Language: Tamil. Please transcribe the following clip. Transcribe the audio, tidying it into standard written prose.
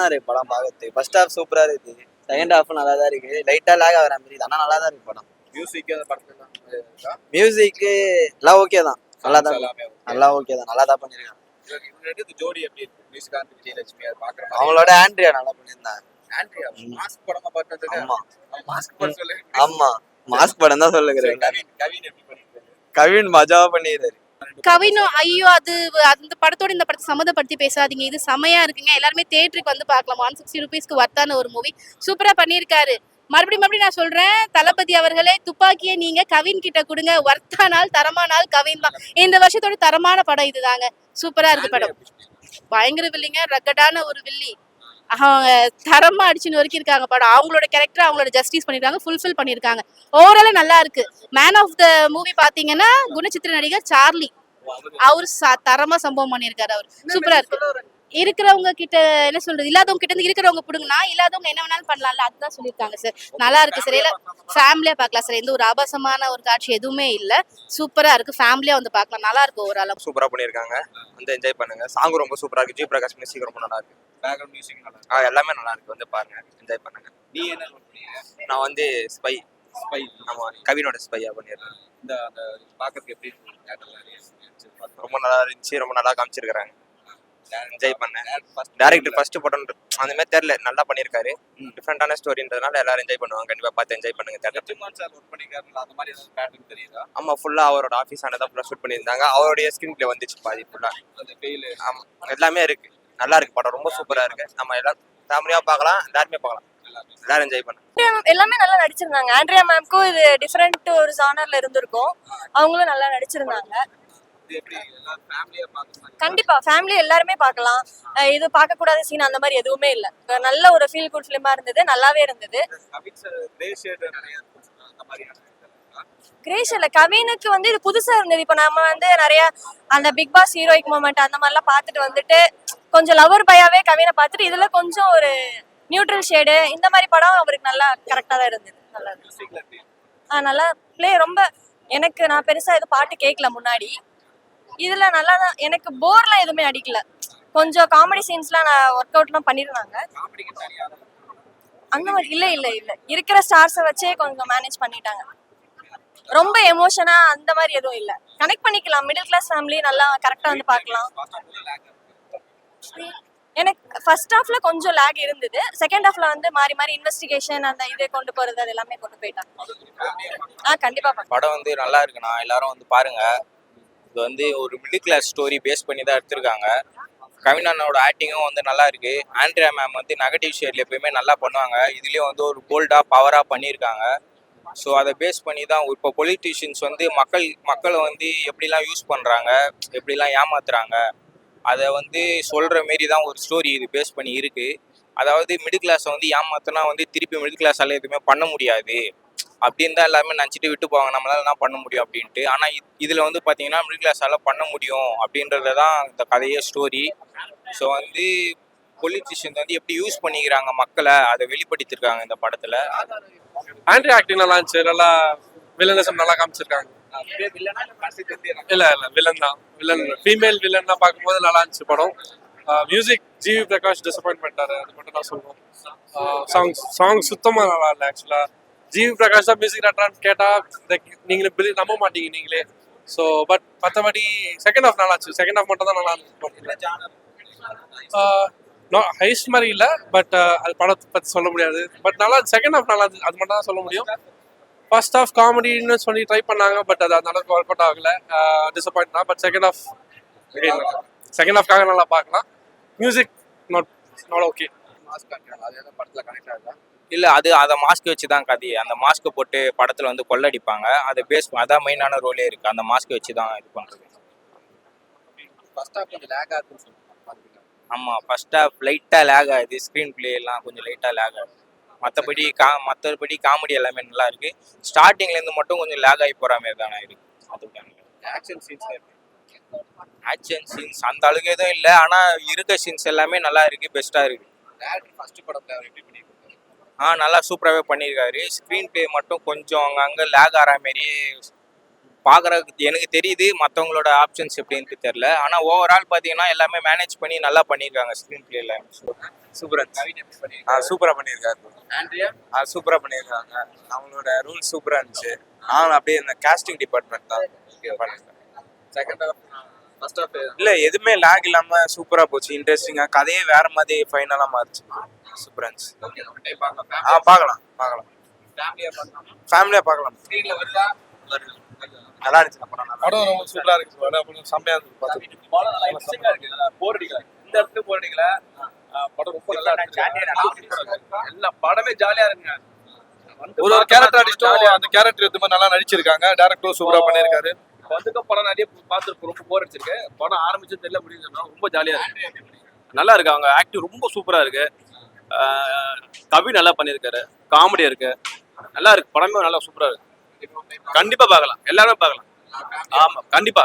தான் இருக்கு படம் பார்க்கறது. ஃபர்ஸ்ட் ஹாஃப் சூப்பரா இருக்கு, செகண்ட் ஹாஃப் நல்லா தான் இருக்கு, லைட்டா லேக் ஆகிற மாதிரி ஆனா நல்லா தான் இருக்கு படம். மியூசிக் அந்த படத்துல மியூசிக் எல்லாம் ஓகே தான், நல்லா தான், நல்லா ஓகே தான், நல்லா தான் பண்ணிருக்காங்க. ஜோடி எப்படி இருக்கு? நிஷிகாந்த் விஜயலட்சுமி அது பாக்குற மாதிரி. அவங்களோட ஆண்ட்ரியா நல்லா பண்ணியிருந்தாங்க. ஆண்ட்ரியா மாஸ்க் படமா பார்த்தது. ஆமா மாஸ்க் படம் சொல்லு. ஆமா மாஸ்க் படம் தான் சொல்லுகிறேன். கவின் எப்படி பண்ணிருக்காரு? கவின் மஜாவா பண்ணிடுறாரு. கவினும் ஐயோ அது அந்த படத்தோட இந்த படத்தை சம்மந்தப்படுத்தி பேசாதீங்க, இது செமையா இருக்குங்க, எல்லாருமே தியேட்டருக்கு வந்து பார்க்கலாம். 160 rupeesக்கு வர்த்தான ஒரு மூவி, சூப்பரா பண்ணியிருக்காரு. மறுபடியும் நான் சொல்றேன், தளபதி அவர்களே துப்பாக்கியை நீங்க கவின் கிட்ட கொடுங்க, வர்த்தானால் தரமானால் கவின் தான். இந்த வருஷத்தோட தரமான படம் இதுதாங்க, சூப்பரா இருக்கு படம். பயங்கர வில்லிங்க, ரக்கடான ஒரு வில்லி, அவங்க தரமா அடிச்சுன்னு வரைக்கும் இருக்காங்க படம். அவங்களோட கேரக்டர் அவங்களோட ஜஸ்டிஸ் பண்ணிருக்காங்க, ஃபுல்ஃபில் பண்ணிருக்காங்க. ஓவராலா நல்லா இருக்கு. மேன் ஆஃப் த மூவி பாத்தீங்கன்னா குணச்சித்திர நடிகர் சார்லி, அவரு தரமா சம்பவம் பண்ணிருக்காரு. அவர் சூப்பரா இருக்கு. இருக்கிறவங்க கிட்ட என்ன சொல்றது, இல்லாதவங்க கிட்ட இருந்து இருக்கிறவங்க புடுங்கன்னா இல்லாதவங்க என்ன வேணாலும் பண்ணலாம்ல, அதுதான் சொல்லியிருக்காங்க சார். நல்லா இருக்கு சார், எல்லாம் ஃபேமிலியா பார்க்கலாம் சார். எந்த ஒரு ஆபாசமான ஒரு காட்சி எதுவுமே இல்ல, சூப்பரா இருக்கு, ஃபேமிலியா வந்து பார்க்கலாம், நல்லா இருக்கு. ஓவராலா சூப்பரா பண்ணிருக்காங்க, வந்து என்ஜாய் பண்ணுங்க. சாங் ரொம்ப சூப்பரா இருக்கு, ஜி பிரகாஷ் மியூசிக் ரொம்ப நல்லா இருக்கு, பேக்ரவுண்ட் மியூசிக் நல்லா இருக்கு. எல்லாமே நல்லா இருக்கு, வந்து பாருங்க, என்ஜாய் பண்ணுங்க. நீ என்ன பண்ணுவீங்க? நான் வந்து ஸ்பை ஸ்பை. ஆமா, கவினோட ஸ்பையா பண்ணிருக்கேன். இந்த அந்த பாக்கிறதுக்கு எப்படி இருக்கு? ரொம்ப நல்லா இருந்துச்சு, ரொம்ப நல்லா காமிச்சிருக்காங்க, என்ஜாய் பண்ணேன். டைரக்டர் ஃபர்ஸ்ட் படம் அந்த மாதிரி தெரியல, நல்லா பண்ணிருக்காரு. டிஃபரெண்டான ஸ்டோரின்றதுனால எல்லாரும் என்ஜாய் பண்ணுவாங்க, கண்டிப்பா பார்த்து என்ஜாய் பண்ணுங்க. ரஜினிகாந்த் சார் ஒர்க் பண்ணிருக்காரு, அந்த மாதிரி ஏதாவது பேட்டர்ன் தெரியுதா? ஆமா, ஃபுல்லா அவரோட ஆஃபீஸ் ஆனதா ஃபுல்லா ஷூட் பண்ணியிருந்தாங்க, அவருடைய ஸ்கிரீன் பிளே வந்துச்சு பாதி ஃபுல்லா. அந்த ஃபெயில் ஆமா, எல்லாமே இருக்கு, நல்லா இருக்கு படம், ரொம்ப சூப்பரா இருக்கு. நம்ம எல்லாரும் ஃபேமிலியா பார்க்கலாம், எல்லாருமே பார்க்கலாம், எல்லாரும் என்ஜாய் பண்ணுங்க. எல்லாமே நல்லா நடிச்சிருந்தாங்க. ஆண்ட்ரியா மேம்க்கும் இது டிஃபரெண்ட் ஒரு ஜானர்ல இருந்திருக்கும், அவங்களும் நல்லா நடிச்சிருந்தாங்க. கண்டிப்பா ஃபேமிலி எல்லாருமே பார்க்கலாம், இது பார்க்க கூடாத சீன் அந்த மாதிரி எதுவுமே இல்ல. நல்ல ஒரு ஃபீல் குட் ஃபிலிமா இருந்தது, நல்லாவே இருந்தது. கிரேஷன்ல கவினுக்கு வந்து இது புதுசா இருந்தது. இப்போ நம்ம வந்து நிறைய அந்த பிக் பாஸ் ஹீரோயிக் மூமெண்ட் அந்த மாதிரிலாம் பார்த்துட்டு வந்துட்டு கொஞ்சம் லவர் பையாவே கவினை பார்த்துட்டு இதுல கொஞ்சம் ஒரு நியூட்ரல் ஷேடு இந்த மாதிரி படம் அவருக்கு நல்லா கரெக்டா தான் இருந்தது. நல்லா இருந்தது. நல்லா பிளே ரொம்ப, எனக்கு நான் பெருசா எதுவும் பாட்டு கேட்கல முன்னாடி, இதுல நல்லா தான், எனக்கு போர்லாம் எதுவுமே அடிக்கல. கொஞ்சம் காமெடி சீன்ஸ்லாம் நான் ஒர்க் அவுட்லாம் பண்ணிருந்தாங்க, அந்த மாதிரி இல்ல இல்ல இல்ல இருக்கிற ஸ்டார்ஸை வச்சே கொஞ்சம் மேனேஜ் பண்ணிட்டாங்க. ரொம்ப எமோஷனா அந்த மாதிரி எதுவும் இல்ல, கனெக்ட் பண்ணிக்கலாம். மிடில் கிளாஸ் ஃபேமிலி நல்லா கரெக்டா வந்து பார்க்கலாம். எனக்கு ஃபர்ஸ்ட் ஹாஃப்ல கொஞ்சம் லேக் இருந்தது, செகண்ட் ஹாஃப்ல வந்து மாறி மாறி இன்வெஸ்டிகேஷன் அந்த இது கொண்டு போறது அது எல்லாமே கொண்டு போயிட்டாங்க. கண்டிப்பா படம் வந்து நல்லா இருக்குண்ணா, எல்லாரும் வந்து பாருங்க. இது வந்து ஒரு மிடில் கிளாஸ் ஸ்டோரி பேஸ் பண்ணி தான் எடுத்திருக்காங்க. கவினானோட ஆக்டிங்கும் வந்து நல்லா இருக்கு. ஆண்ட்ரியா மேம் வந்து நெகட்டிவ் ஷேட்ல எப்பயுமே நல்லா பண்ணுவாங்க, இதுலயும் வந்து ஒரு போல்டா பவரா பண்ணியிருக்காங்க. ஸோ அதை பேஸ் பண்ணி தான் இப்போ பொலிட்டீஷியன்ஸ் வந்து மக்களை வந்து எப்படிலாம் யூஸ் பண்ணுறாங்க, எப்படிலாம் ஏமாத்துறாங்க, அதை வந்து சொல்கிற மாரி தான் ஒரு ஸ்டோரி இது பேஸ் பண்ணி இருக்குது. அதாவது மிடில் கிளாஸை வந்து ஏமாத்தினா வந்து திருப்பி மிடில் கிளாஸால் எதுவுமே பண்ண முடியாது அப்படின்னு தான் எல்லாருமே நினச்சிட்டு விட்டு போவாங்க, நம்மளால என்ன பண்ண முடியும் அப்படின்ட்டு. ஆனால் இதில் வந்து பார்த்தீங்கன்னா மிடில் கிளாஸால் பண்ண முடியும் அப்படின்றது தான் இந்த கதையே ஸ்டோரி. ஸோ வந்து பொலிட்டீஷியன்ஸ் வந்து எப்படி யூஸ் பண்ணிக்கிறாங்க மக்களை, அதை வெளிப்படுத்திருக்காங்க இந்த படத்தில். ஆண்ட்ரி ஆக்டிங் நல்லா இருந்துச்சு, நல்லா வில்லனிசம் நல்லா காமிச்சிருக்காங்க. இல்ல வில்லன் தான், வில்லன் ஃபீமேல் வில்லன் தான் பார்க்கும்போது நல்லா இருந்துச்சு படம். மியூசிக் ஜிவி பிரகாஷ் டிசப்பாயின்ட் பண்ணிட்டாரு, அது மட்டும் நான் சொல்லுவோம். சாங் சுத்தமா நல்லா இல்லை. ஆக்சுவலா ஜிவி பிரகாஷ் தான் மியூசிக் டேரக்டரான்னு கேட்டா நீங்களே நம்ப மாட்டீங்க நீங்களே. ஸோ பட் மற்றபடி செகண்ட் ஹாஃப் நல்லா இருந்துச்சு, செகண்ட் ஹாஃப் மட்டும் தான் நல்லா இருந்துச்சு. ஹைஸ்ட் மாதிரி இல்லை, பட் அது படத்தை பற்றி சொல்ல முடியாது. பட் நல்லா செகண்ட் ஹாஃப் நல்லா இருந்துச்சு, அது மட்டும் தான் சொல்ல முடியும். ஃபர்ஸ்ட் ஹாஃப் காமெடின்னு சொல்லி ட்ரை பண்ணாங்க, பட் அது அந்த அளவுக்கு ஒர்க் அவுட் ஆகல, டிசப்பாயிண்ட் தான். பட் செகண்ட் ஹாஃப்காக நல்லா பார்க்கலாம். Music not okay. இல்லை, அதை மாஸ்க் வச்சு தான் கதை. அந்த மாஸ்க்கை போட்டு படத்தில் வந்து கொள்ளடிப்பாங்க, அதை பேஸ் அதான் மெயினான ரோலே இருக்குது. அந்த மாஸ்க்கை வச்சு தான் இது பண்ணுறது. ஆமாம், ஃபர்ஸ்ட் ஹாஃப் லைட்டாக லேக் ஆகுது, ஸ்க்ரீன் பிளே எல்லாம் கொஞ்சம் லைட்டாக லேக் ஆகுது. மற்றபடி காமெடி எல்லாமே நல்லா இருக்கு. ஸ்டார்டிங்லேருந்து மட்டும் கொஞ்சம் லேக் ஆகி போகிற மாதிரி தானே இருக்கு. அதுக்கான ஆக்ஷன் சீன்ஸ் அந்த அளவுக்கு எதுவும் இல்லை, ஆனால் இருக்க சீன்ஸ் எல்லாமே நல்லா இருக்கு, பெஸ்ட்டாக இருக்கு. நல்லா சூப்பராகவே பண்ணியிருக்காரு. ஸ்க்ரீன் பிளே மட்டும் கொஞ்சம் அங்கங்கே லேக் ஆகிற மாரியே பார்க்குறதுக்கு எனக்கு தெரியுது, மற்றவங்களோட ஆப்ஷன்ஸ் எப்படின்னு தெரியல. ஆனால் ஓவரால் பார்த்தீங்கன்னா எல்லாமே மேனேஜ் பண்ணி நல்லா பண்ணியிருக்காங்க ஸ்க்ரீன் பிளேல. சூப்பரா கவின் எப்படி பண்ணிருக்காரு? சூப்பரா பண்ணியிருக்காரு. ஆண்ட்ரியா சூப்பரா பண்ணியிருக்காங்க. அவங்களோட ரூல்ஸ் சூப்பரா இருந்துச்சு. ஆனால் அப்படியே இந்த காஸ்டிங் டிபார்ட்மெண்ட் தான் பண்ணிருக்காங்க. செகண்ட் ஹாஃப் ஃபர்ஸ்ட் ஹாஃப் இல்ல எதுவுமே லாக் இல்லாம சூப்பரா போச்சு. இன்ட்ரெஸ்டிங்கா கதையே வேற மாதிரி ஃபைனலா மாறிச்சு. சூப்பரா இருந்துச்சு. ஓகே நம்ம டைம் பார்க்கலாம். பார்க்கலாம் ஃபேமிலியா பார்க்கலாம். ஃபேமிலியா பார்க்கலாம். ஸ்க்ரீன்ல வருதா? நல்லா இருந்துச்சு படம். நல்லா படம் ரொம்ப சூப்பரா இருக்கு. படம் செம்மையா இருக்கு. பார்த்து படம் நல்லா இன்ட்ரெஸ்டிங்கா இருக்கு. போர் அடிக்கல. இந்த இடத்துல போர் அடிக்கல. படம் ரொம்ப நல்லா இருக்கு. எல்லா படமே ஜாலியா இருக்குங்க. ஒரு கேரக்டர் ஆர்டிஸ்டும் அந்த கேரக்டர் எதுவுமே நல்லா நடிச்சிருக்காங்க. டேரக்டரும் சூப்பரா பண்ணியிருக்காரு. வந்துக்க படம் நிறைய பார்த்துருப்போம். ரொம்ப போர் அடிச்சிருக்கு. படம் ஆரம்பிச்சு தெரியல முடியுது. ரொம்ப ஜாலியா இருக்கு. நல்லா இருக்கு. அவங்க ஆக்டிவ் ரொம்ப சூப்பரா இருக்கு. கவி நல்லா பண்ணியிருக்காரு. காமெடி இருக்கு. நல்லா இருக்கு. படமே நல்லா சூப்பரா இருக்கு. கண்டிப்பா பார்க்கலாம். எல்லாருமே பார்க்கலாம். ஆமா கண்டிப்பா.